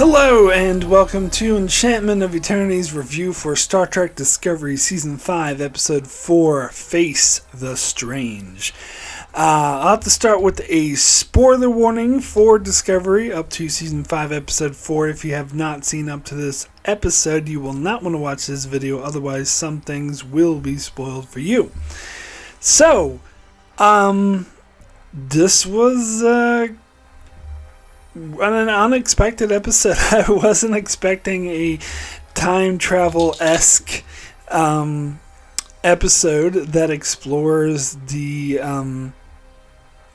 Hello and welcome to Enchantment of Eternity's review for Star Trek Discovery Season 5, Episode 4, Face the Strange. I'll have to start with a spoiler warning for Discovery up to Season 5, Episode 4. If you have not seen up to this episode, you will not want to watch this video, otherwise some things will be spoiled for you. So, this was an unexpected episode. I wasn't expecting a time travel-esque episode that explores the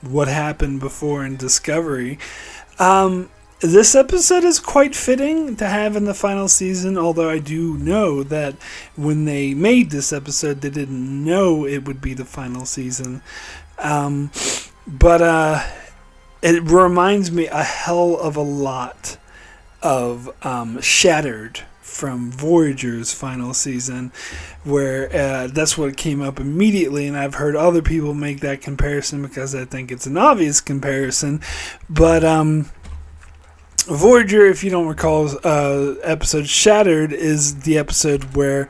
what happened before in Discovery. This episode is quite fitting to have in the final season, although I do know that when they made this episode, they didn't know it would be the final season. But it reminds me a hell of a lot of Shattered from Voyager's final season, where that's what came up immediately, and I've heard other people make that comparison because I think it's an obvious comparison. But Voyager, if you don't recall, episode Shattered is the episode where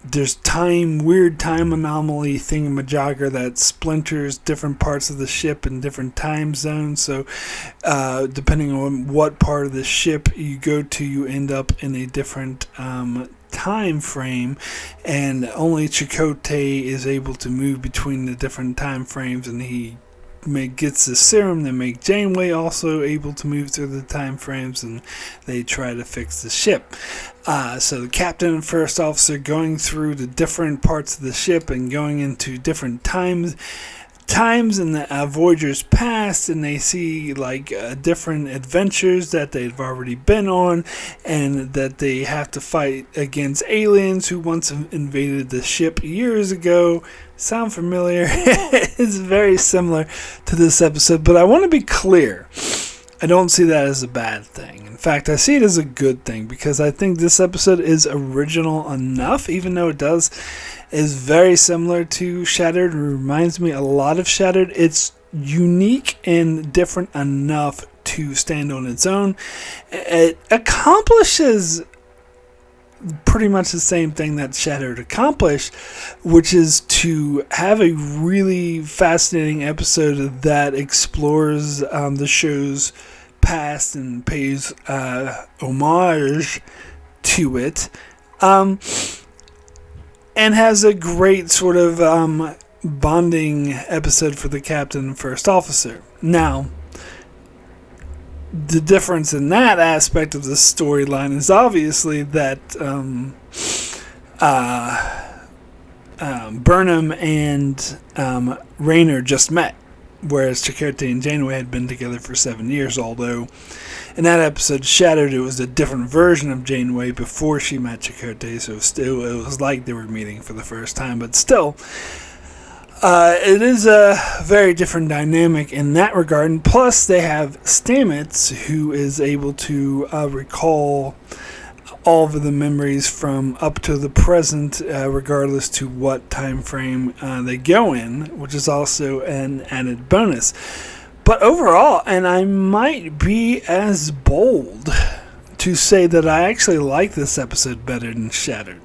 there's weird time anomaly thingamajigger that splinters different parts of the ship in different time zones. So, depending on what part of the ship you go to, you end up in a different time frame, and only Chakotay is able to move between the different time frames, and he gets the serum that make Janeway also able to move through the time frames, and they try to fix the ship. So the captain and first officer going through the different parts of the ship and going into different times in the Voyager's past, and they see different adventures that they've already been on, and that they have to fight against aliens who once invaded the ship years ago. Sound familiar? It's very similar to this episode, but I want to be clear. I don't see that as a bad thing. In fact, I see it as a good thing, because I think this episode is original enough, even though is very similar to Shattered. It reminds me a lot of Shattered. It's unique and different enough to stand on its own. It accomplishes pretty much the same thing that Shattered accomplished, which is to have a really fascinating episode that explores the show's past and pays homage to it, and has a great sort of bonding episode for the captain and first officer. Now, the difference in that aspect of the storyline is obviously that Burnham and Raynor just met, whereas Chakotay and Janeway had been together for 7 years, although in that episode Shattered, it was a different version of Janeway before she met Chakotay, so it was like they were meeting for the first time, but still, it is a very different dynamic in that regard. And plus, they have Stamets, who is able to recall all of the memories from up to the present, regardless to what time frame they go in, which is also an added bonus. But overall, and I might be as bold to say that I actually like this episode better than Shattered.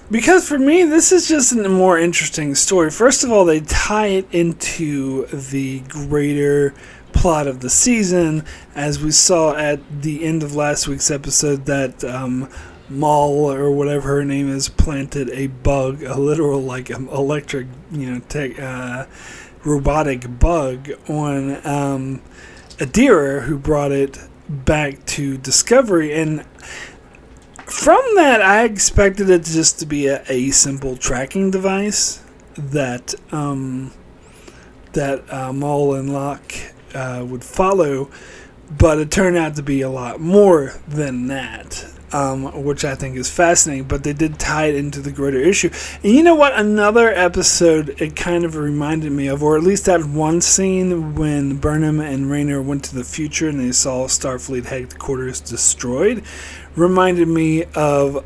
Because for me, this is just a more interesting story. First of all, they tie it into the greater plot of the season, as we saw at the end of last week's episode that Maul, or whatever her name is, planted a bug, a literal electric, robotic bug on Adira, who brought it back to Discovery. And from that, I expected it just to be a simple tracking device that Maul and Locke would follow, but it turned out to be a lot more than that, which I think is fascinating. But they did tie it into the greater issue. And you know what? Another episode it kind of reminded me of, or at least that one scene when Burnham and Raynor went to the future and they saw Starfleet headquarters destroyed, reminded me of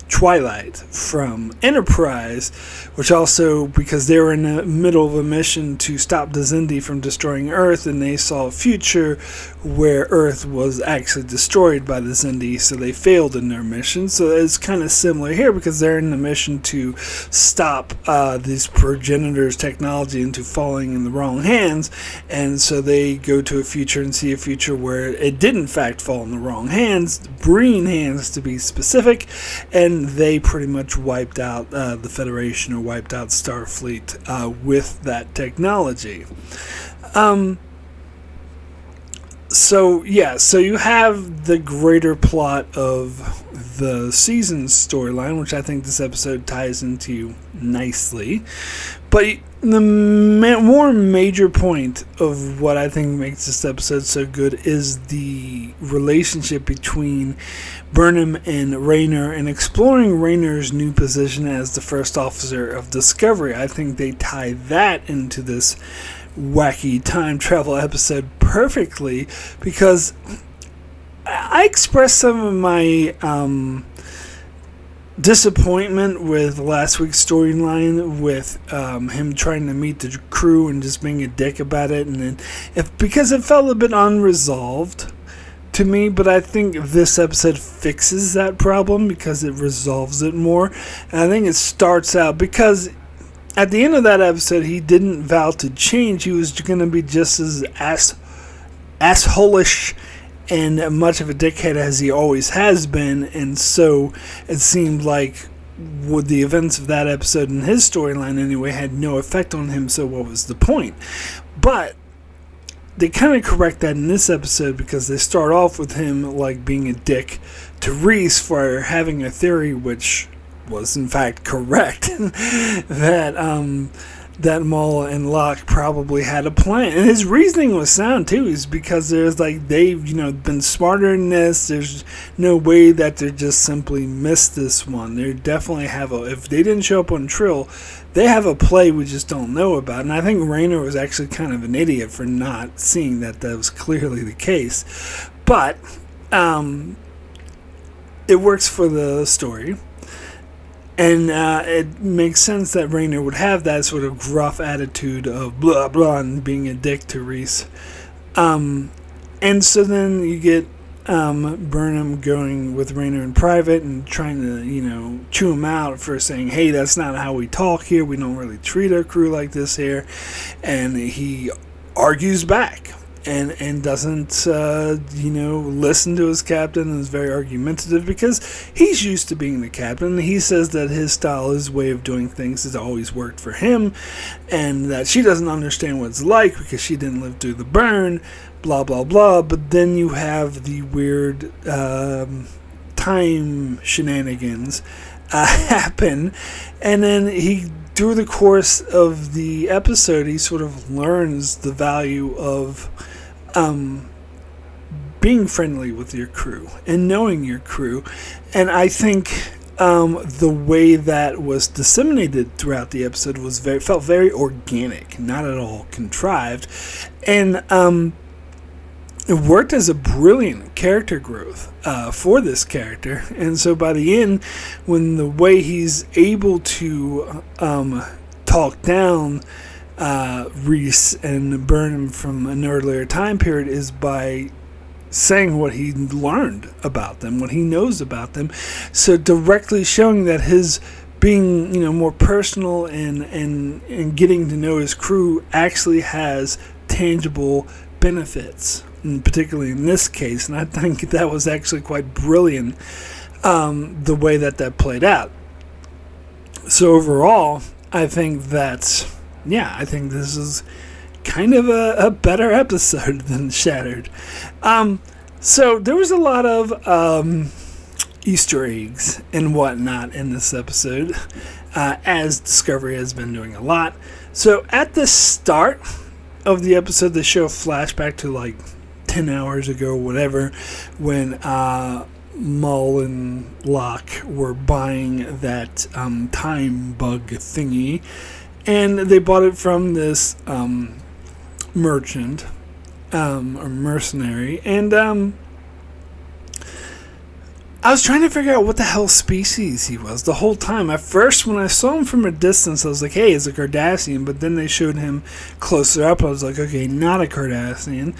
Twilight from Enterprise, which also, because they were in the middle of a mission to stop the Xindi from destroying Earth, and they saw a future where Earth was actually destroyed by the Xindi, so they failed in their mission. So it's kind of similar here, because they're in the mission to stop these progenitors' technology into falling in the wrong hands, and so they go to a future and see a future where it did in fact fall in the wrong hands, Breen hands to be specific, and they pretty much wiped out the Federation, or wiped out Starfleet with that technology. So you have the greater plot of the season's storyline, which I think this episode ties into nicely. But the more major point of what I think makes this episode so good is the relationship between Burnham and Raynor, and exploring Raynor's new position as the first officer of Discovery. I think they tie that into this wacky time travel episode perfectly, because I expressed some of my disappointment with last week's storyline, with him trying to meet the crew and just being a dick about it, and then because it felt a bit unresolved to me. But I think this episode fixes that problem, because it resolves it more. And I think it starts out, because at the end of that episode, he didn't vow to change. He was going to be just as assholish and much of a dickhead as he always has been. And so it seemed like with the events of that episode and his storyline anyway had no effect on him, so what was the point? But they kind of correct that in this episode, because they start off with him like being a dick to Reese for having a theory, which was in fact correct, that Maul and Locke probably had a plan. And his reasoning was sound too, is because there's like, they've been smarter than this. There's no way that they just simply missed this one. They definitely have if they didn't show up on Trill, they have a play we just don't know about. And I think Raynor was actually kind of an idiot for not seeing that was clearly the case. But it works for the story. And it makes sense that Raynor would have that sort of gruff attitude of blah blah and being a dick to Reese. And so then you get Burnham going with Raynor in private and trying to, chew him out for saying, hey, that's not how we talk here. We don't really treat our crew like this here. And he argues back. And doesn't, listen to his captain, and is very argumentative, because he's used to being the captain. He says that his style, his way of doing things has always worked for him, and that she doesn't understand what it's like because she didn't live through the burn, blah, blah, blah. But then you have the weird time shenanigans happen, and then through the course of the episode, he sort of learns the value of being friendly with your crew and knowing your crew. And I think the way that was disseminated throughout the episode felt very organic, not at all contrived, and it worked as a brilliant character growth for this character. And so by the end, when the way he's able to talk down Reese and Burnham from an earlier time period is by saying what he learned about them, what he knows about them. So directly showing that his being, more personal and getting to know his crew actually has tangible benefits, and particularly in this case. And I think that was actually quite brilliant, the way that played out. So overall, I think I think this is kind of a better episode than Shattered. So there was a lot of Easter eggs and whatnot in this episode, as Discovery has been doing a lot. So at the start of the episode, they show a flashback to like 10 hours ago or whatever, when Maul and Locke were buying that time bug thingy. And they bought it from this merchant, or mercenary. And I was trying to figure out what the hell species he was the whole time. At first, when I saw him from a distance, I was like, hey, it's a Cardassian. But then they showed him closer up. I was like, okay, not a Cardassian.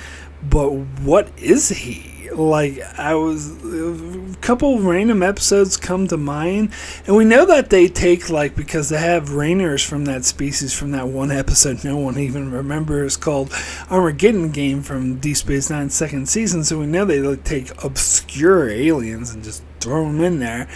But what is he? Like, a couple random episodes come to mind. And we know that they take, like, because they have Rainers from that species from that one episode no one even remembers, called Armageddon Game from Deep Space Nine's second season. So we know they like, take obscure aliens and just throw them in there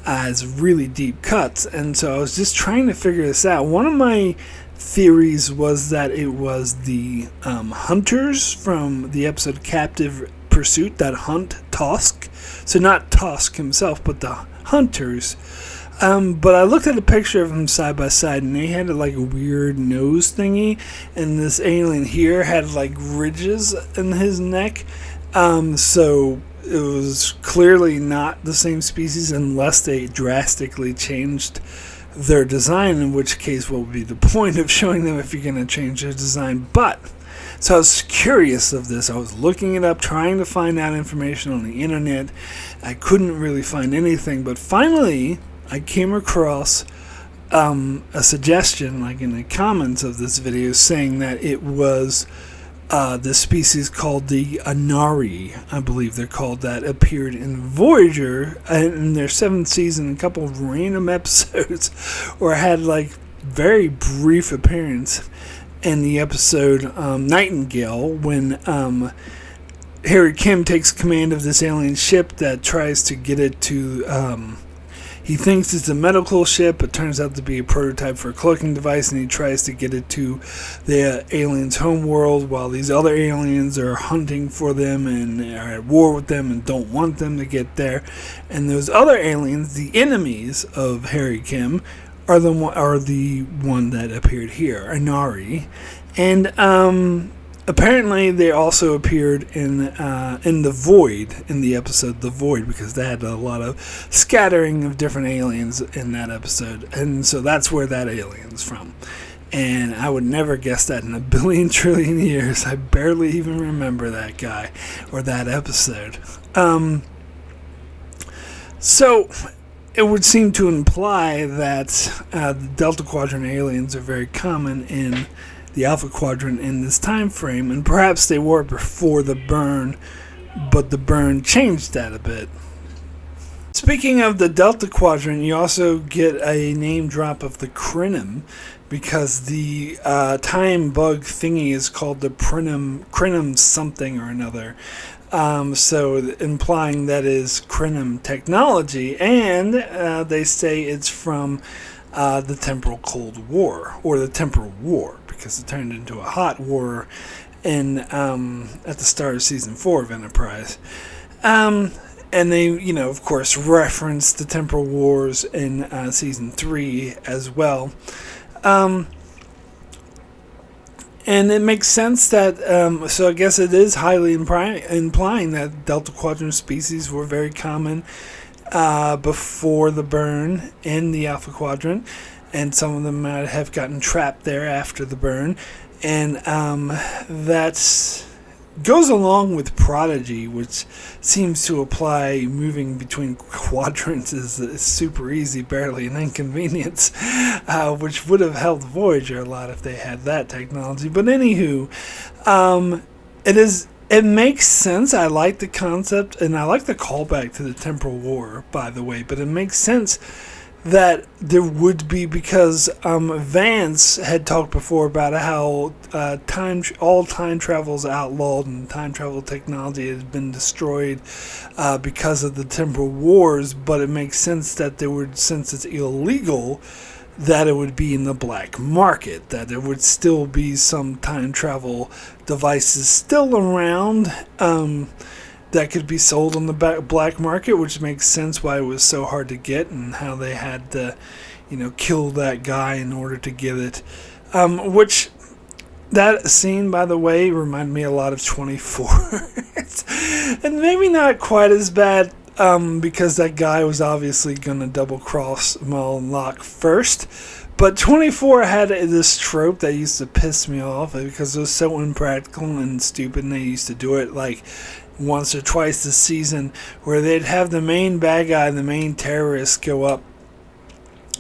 as really deep cuts. And so I was just trying to figure this out. One of my theories was that it was the hunters from the episode Captive Pursuit that hunt Tusk. So not Tusk himself, but the hunters. But I looked at a picture of them side by side, and they had like a weird nose thingy, and this alien here had like ridges in his neck. So it was clearly not the same species unless they drastically changed their design, in which case what would be the point of showing them if you're going to change their design. But so I was curious of this. I was looking it up, trying to find out information on the internet. I couldn't really find anything, but finally I came across a suggestion, like in the comments of this video, saying that it was the species called the Anari, I believe they're called, that appeared in Voyager in their 7th season, a couple of random episodes, or had like very brief appearance in the episode Nightingale, when Harry Kim takes command of this alien ship that tries to get it to he thinks it's a medical ship, but turns out to be a prototype for a cloaking device, and he tries to get it to the aliens' homeworld while these other aliens are hunting for them and are at war with them and don't want them to get there. And those other aliens, the enemies of Harry Kim, are the one that appeared here, Anari. And apparently they also appeared in the Void, in the episode The Void, because they had a lot of scattering of different aliens in that episode, and so that's where that alien's from. And I would never guess that in a billion trillion years. I barely even remember that guy or that episode. So it would seem to imply that the Delta Quadrant aliens are very common in the Alpha Quadrant in this time frame, and perhaps they were before the burn, but the burn changed that a bit. Speaking of the Delta Quadrant, you also get a name drop of the Krenim, because the time bug thingy is called the Krenim something or another. So implying that is Krenim technology, and they say it's from the Temporal Cold War, or the Temporal War, because it turned into a hot war at the start of season 4 of Enterprise. And they, of course, referenced the Temporal Wars in season 3 as well. And it makes sense that, so I guess it is highly implying that Delta Quadrant species were very common before the burn in the Alpha Quadrant, and some of them might have gotten trapped there after the burn. And that goes along with Prodigy, which seems to apply moving between quadrants is super easy, barely an inconvenience, which would have helped Voyager a lot if they had that technology. But anywho, it makes sense. I like the concept, and I like the callback to the Temporal War, by the way, but it makes sense that there would be, because Vance had talked before about how all time travel is outlawed and time travel technology has been destroyed because of the Temporal Wars, but it makes sense that since it's illegal, that it would be in the black market, that there would still be some time travel devices still around that could be sold on the black market, which makes sense why it was so hard to get and how they had to, kill that guy in order to get it. Which, that scene, by the way, reminded me a lot of 24. And maybe not quite as bad, because that guy was obviously going to double-cross Mal and Locke first. But 24 had this trope that used to piss me off because it was so impractical and stupid, and they used to do it like once or twice this season, where they'd have the main bad guy, the main terrorist, go up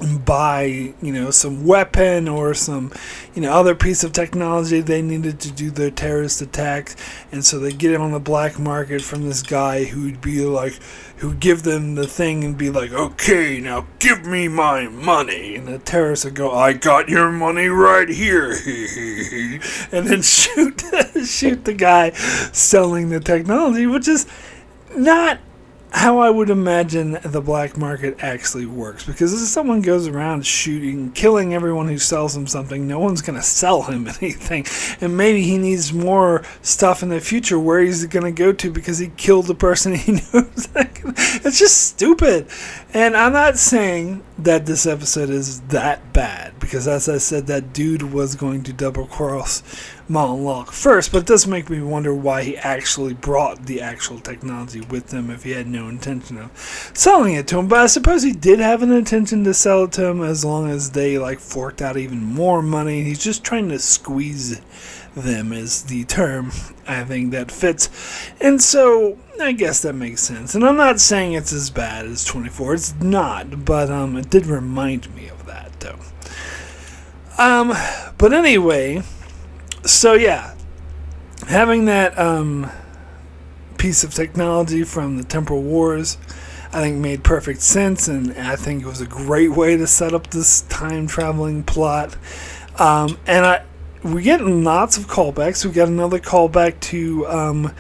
and buy, some weapon or some, other piece of technology they needed to do their terrorist attack. And so they get it on the black market from this guy who'd give them the thing and be like, okay, now give me my money. And the terrorist would go, I got your money right here. And then shoot the guy selling the technology, which is not how I would imagine the black market actually works. Because if someone goes around shooting, killing everyone who sells him something, no one's going to sell him anything. And maybe he needs more stuff in the future. Where he's going to go to because he killed the person he knows. It's just stupid. And I'm not saying that this episode is that bad, because as I said, that dude was going to double cross Malin Locke first, but it does make me wonder why he actually brought the actual technology with him if he had no intention of selling it to him. But I suppose he did have an intention to sell it to him, as long as they forked out even more money. He's just trying to squeeze them, is the term I think that fits. And so I guess that makes sense. And I'm not saying it's as bad as 24. It's not, but it did remind me of that though. But anyway, so yeah, having that piece of technology from the Temporal Wars, I think made perfect sense, and I think it was a great way to set up this time traveling plot. We get lots of callbacks. We got another callback to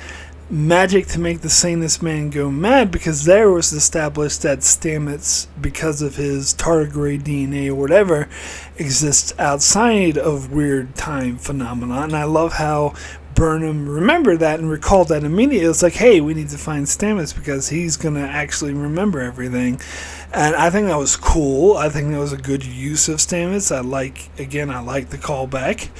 magic to make the sanest man go mad, because there was established that Stamets, because of his tardigrade DNA or whatever, exists outside of weird time phenomena. And I love how Burnham remembered that and recalled that immediately. It's like, hey, we need to find Stamets because he's going to actually remember everything. And I think that was cool. I think that was a good use of Stamets. I like the callback.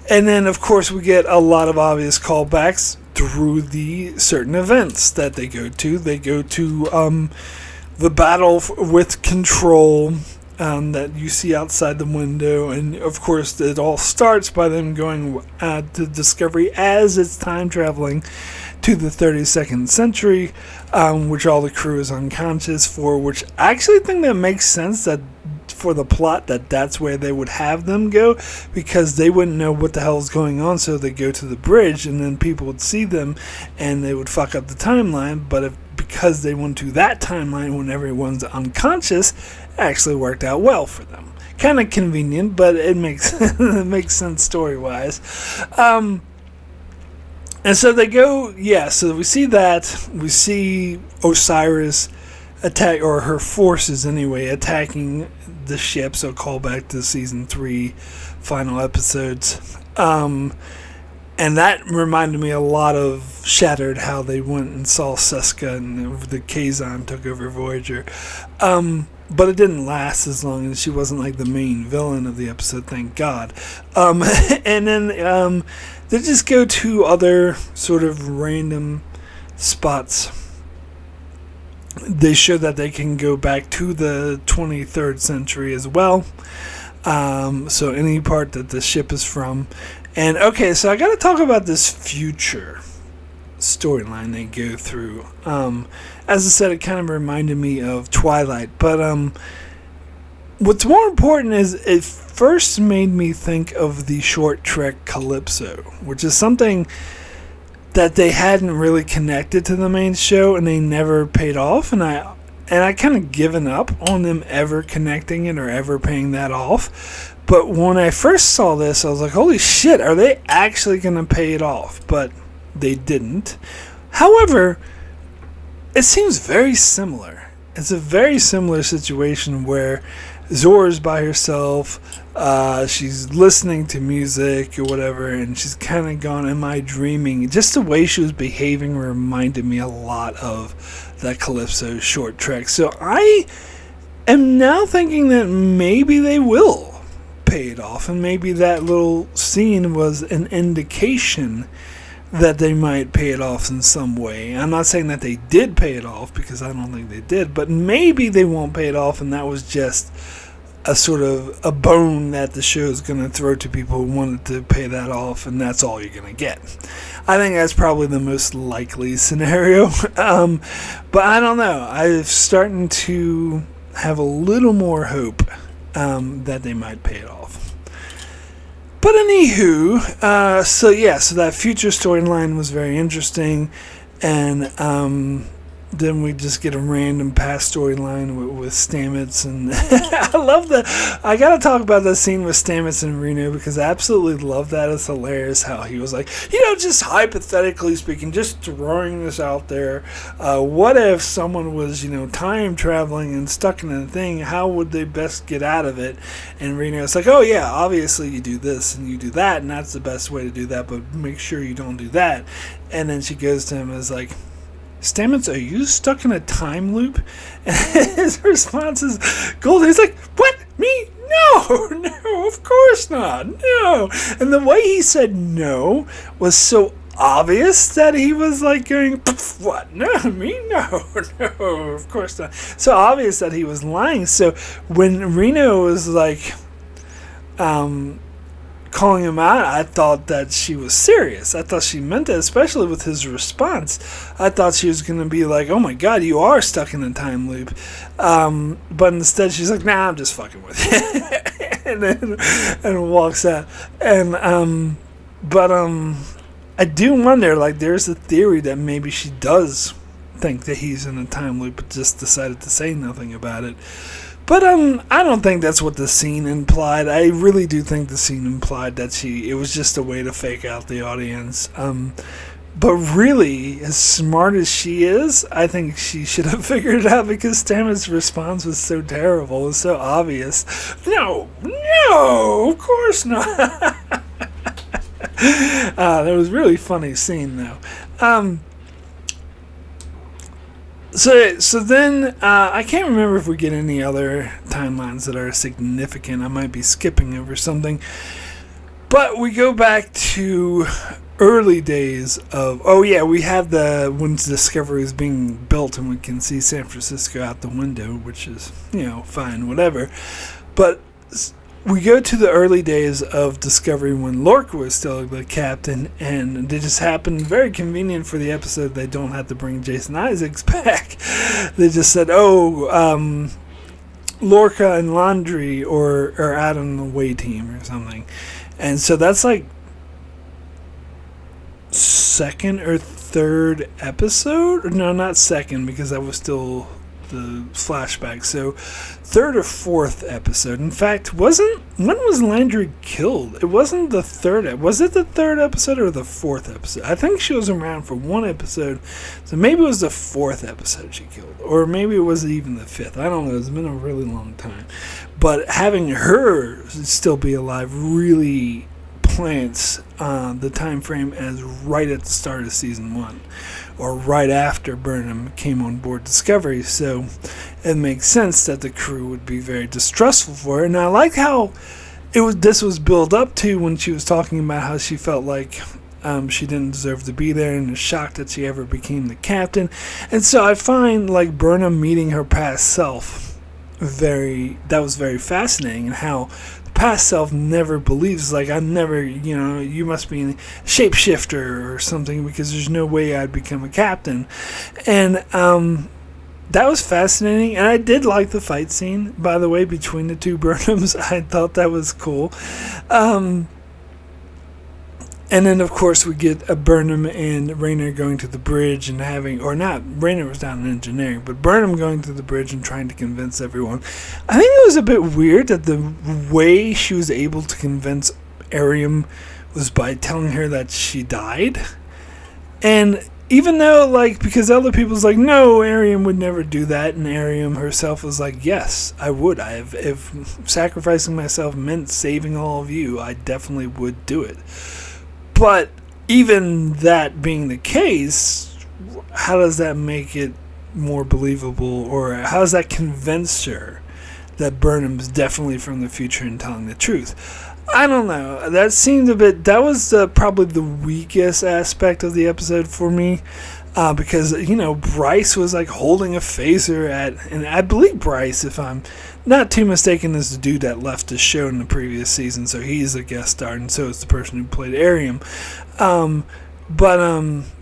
And then, of course, we get a lot of obvious callbacks through the certain events that they go to. They go to the battle with Control that you see outside the window. And, of course, it all starts by them going to Discovery as it's time traveling to the 32nd century, which all the crew is unconscious for, which I actually think that makes sense that for the plot that's where they would have them go, because they wouldn't know what the hell is going on, so they go to the bridge and then people would see them and they would fuck up the timeline. But because they went to that timeline when everyone's unconscious, it actually worked out well for them. Kind of convenient, but it makes it makes sense story-wise. And so they go, so we see that. We see Osiris attack, or her forces anyway, attacking the ship, so call back to season 3 final episodes. And that reminded me a lot of Shattered, how they went and saw Seska and the Kazon took over Voyager. But it didn't last as long, and she wasn't like the main villain of the episode, thank God. And then they just go to other sort of random spots. They show that they can go back to the 23rd century as well. So any part that the ship is from. And okay, so I got to talk about this future storyline they go through. As I said, it kind of reminded me of Twilight. But what's more important is it first made me think of the short trek Calypso, which is something that they hadn't really connected to the main show, and they never paid off. And I kind of given up on them ever connecting it or ever paying that off. But when I first saw this, I was like, holy shit, are they actually going to pay it off? But they didn't. However, it seems very similar. It's a very similar situation where Zora's by herself, she's listening to music or whatever, and she's kind of gone, am I dreaming? Just the way she was behaving reminded me a lot of that Calypso short trek. So I am now thinking that maybe they will pay it off, and maybe that little scene was an indication that they might pay it off in some way. I'm not saying that they did pay it off, because I don't think they did, but maybe they won't pay it off, and that was just a sort of a bone that the show is going to throw to people who wanted to pay that off, and that's all you're going to get. I think that's probably the most likely scenario. But I don't know. I'm starting to have a little more hope that they might pay it off. But anywho, so that future storyline was very interesting, and then we just get a random past storyline with Stamets, and I love that. I gotta talk about that scene with Stamets and Reno, because I absolutely love that. It's hilarious how he was like, just hypothetically speaking, just throwing this out there. What if someone was, time traveling and stuck in a thing? How would they best get out of it? And Reno's like, oh yeah, obviously you do this and you do that, and that's the best way to do that, but make sure you don't do that. And then she goes to him and is like, Stamets, are you stuck in a time loop? And his response is golden. He's like, what? Me? No, of course not. No. And the way he said no was so obvious that he was like going, what? No, me? No, of course not. So obvious that he was lying. So when Reno was like, calling him out, I thought that she was serious. I thought she meant it, especially with his response. I thought she was going to be like, oh my god, you are stuck in a time loop. But instead she's like, nah, I'm just fucking with you. and walks out. And I do wonder, like, there's a theory that maybe she does think that he's in a time loop, but just decided to say nothing about it. But I don't think that's what the scene implied. I really do think the scene implied that it was just a way to fake out the audience. But really, as smart as she is, I think she should have figured it out, because Stamets' response was so terrible. It was so obvious. No, of course not. That was a really funny scene, though. So then, I can't remember if we get any other timelines that are significant. I might be skipping over something. But we go back to early days of... Oh, yeah, we have when Discovery is being built and we can see San Francisco out the window, which is, fine, whatever. But we go to the early days of Discovery when Lorca was still the captain, and it just happened, very convenient for the episode, they don't have to bring Jason Isaacs back. They just said, Lorca and Laundrie are out on the away team or something. And so that's like second or third episode? No, not second, because that was still the flashback. So third or fourth episode. In fact, when was Landry killed? It wasn't the third. Was it the third episode or the fourth episode? I think she was around for one episode, so maybe it was the fourth episode she killed, or maybe it was even the fifth. I don't know. It's been a really long time, but having her still be alive really plants the time frame as right at the start of season 1, or right after Burnham came on board Discovery. So it makes sense that the crew would be very distrustful for her. And I like how this was built up to when she was talking about how she felt like she didn't deserve to be there, and is shocked that she ever became the captain. And so I find like Burnham meeting her past self that was very fascinating, and how past self never believes, like, I'm never, you must be a shapeshifter or something, because there's no way I'd become a captain. And that was fascinating, and I did like the fight scene, by the way, between the two Burnhams. I thought that was cool. And then, of course, we get a Burnham and Raynor going to the bridge and Raynor was down in engineering, but Burnham going to the bridge and trying to convince everyone. I think it was a bit weird that the way she was able to convince Airiam was by telling her that she died. And even though, because other people's like, no, Airiam would never do that, and Airiam herself was like, yes, I would. If sacrificing myself meant saving all of you, I definitely would do it. But even that being the case, how does that make it more believable, or how does that convince her that Burnham's definitely from the future and telling the truth? I I don't know. That seemed a bit. That was probably the weakest aspect of the episode for me. Because, Bryce was like holding a phaser and I believe Bryce, if I'm not too mistaken, is the dude that left the show in the previous season. So he's a guest star, and so is the person who played Arium.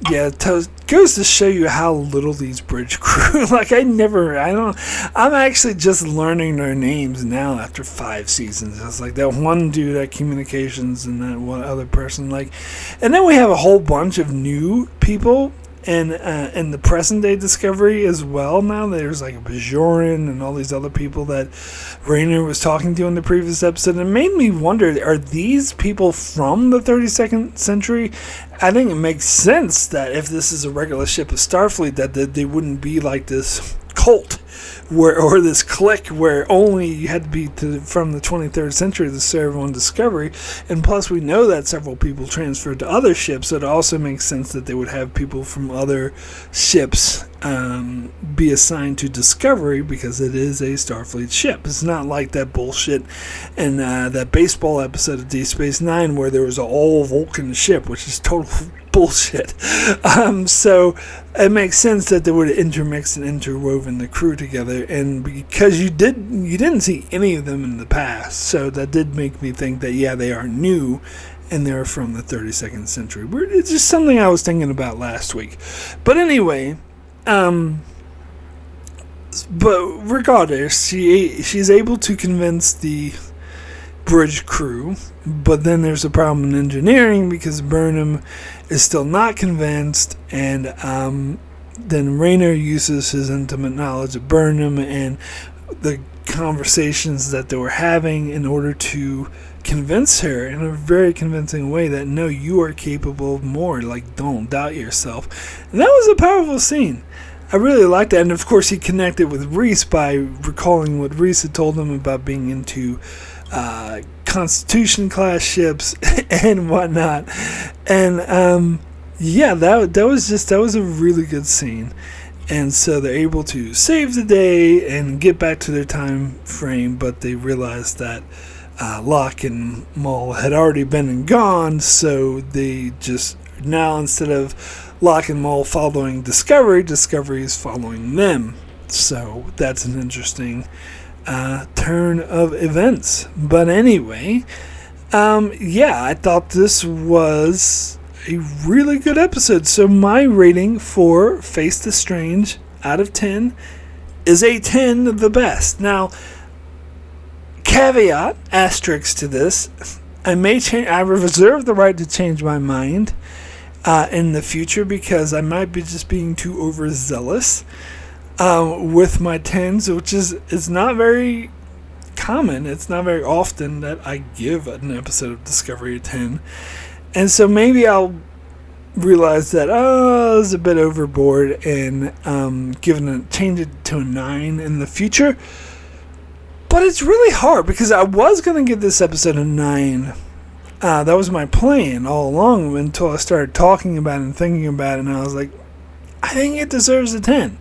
Yeah, it goes to show you how little these bridge crew, I'm actually just learning their names now after 5 seasons. It's like that one dude at communications and that one other person, and then we have a whole bunch of new people in the present day Discovery as well. Now there's like Bajoran and all these other people that Raynor was talking to in the previous episode. And it made me wonder, are these people from the 32nd century? I think it makes sense that if this is a regular ship of Starfleet, that they wouldn't be like this cult or this clique where only you had to be from the 23rd century to serve on Discovery. And plus we know that several people transferred to other ships, so it also makes sense that they would have people from other ships be assigned to Discovery, because it is a Starfleet ship. It's not like that bullshit in that baseball episode of Deep Space Nine where there was an all Vulcan ship, which is total bullshit. So it makes sense that they would have intermixed and interwoven the crew together, and because you didn't see any of them in the past, so that did make me think that they are new and they're from the 32nd century. It's just something I was thinking about last week. But anyway, but regardless, she's able to convince the bridge crew, but then there's a problem in engineering because Burnham is still not convinced, and then Raynor uses his intimate knowledge of Burnham and the conversations that they were having in order to convince her in a very convincing way that no, you are capable of more, don't doubt yourself. And that was a powerful scene. I really liked that. And of course he connected with Reese by recalling what Reese had told him about being into Constitution class ships and whatnot. And that was a really good scene. And so they're able to save the day and get back to their time frame, but they realize that Locke and Mull had already been and gone, so they just now, instead of Locke and Mull following Discovery is following them. So that's an interesting turn of events. But anyway, I thought this was a really good episode. So my rating for Face the Strange out of 10 is a 10, the best. Now, caveat, asterisk to this, I reserve the right to change my mind in the future, because I might be just being too overzealous with my 10s, which is not very common. It's not very often that I give an episode of Discovery a 10. And so maybe I'll realize that I was a bit overboard and change it to a 9 in the future. But it's really hard, because I was going to give this episode a 9. That was my plan all along until I started talking about it and thinking about it, and I was like, I think it deserves a 10.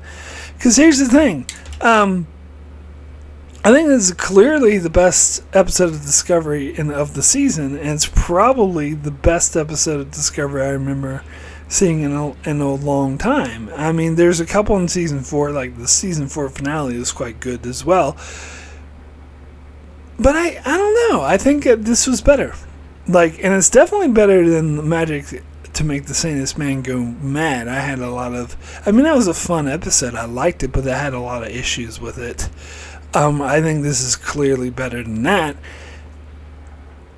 Because here's the thing. I think this is clearly the best episode of Discovery of the season, and it's probably the best episode of Discovery I remember seeing in a long time. I mean, there's a couple in Season 4, like the Season 4 finale is quite good as well. But I don't know. I think this was better. And it's definitely better than the Magic to Make the Sanest Man Go Mad. That was a fun episode. I liked it, but I had a lot of issues with it. I think this is clearly better than that.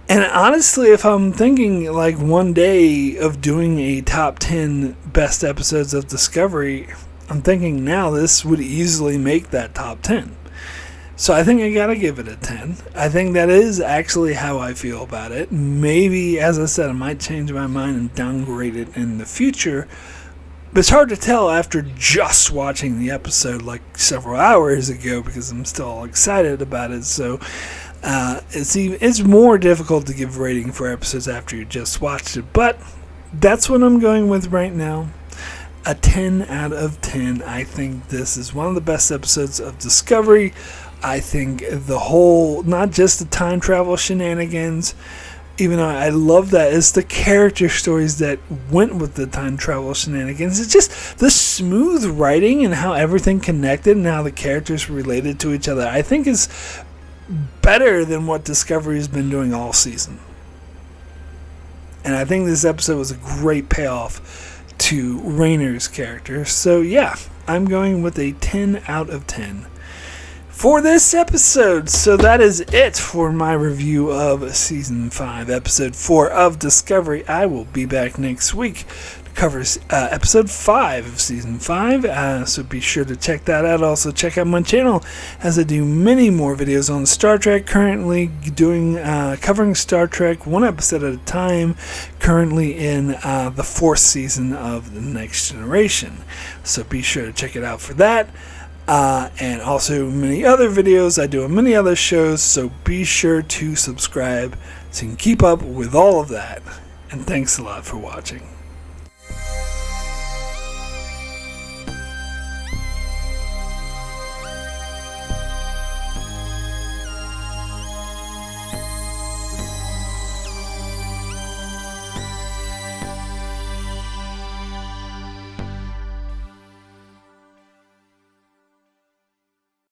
And honestly, if I'm thinking one day of doing a top 10 best episodes of Discovery, I'm thinking now this would easily make that top 10. So I think I gotta give it a 10. I think that is actually how I feel about it. Maybe, as I said, I might change my mind and downgrade it in the future. But it's hard to tell after just watching the episode several hours ago, because I'm still excited about it. So it's more difficult to give rating for episodes after you just watched it. But that's what I'm going with right now. A 10 out of 10. I think this is one of the best episodes of Discovery. I think the whole, not just the time travel shenanigans, even though I love that, it's the character stories that went with the time travel shenanigans. It's just the smooth writing and how everything connected and how the characters related to each other, I think, is better than what Discovery has been doing all season. And I think this episode was a great payoff to Raynor's character. So yeah, I'm going with a 10 out of 10 for this episode. So that is it for my review of Season 5, Episode 4 of Discovery. I will be back next week to cover Episode 5 of Season 5. So be sure to check that out. Also check out my channel as I do many more videos on Star Trek. Currently doing covering Star Trek one episode at a time. Currently in the 4th season of The Next Generation. So be sure to check it out for that. And also many other videos I do on many other shows, so be sure to subscribe so you can keep up with all of that. And thanks a lot for watching.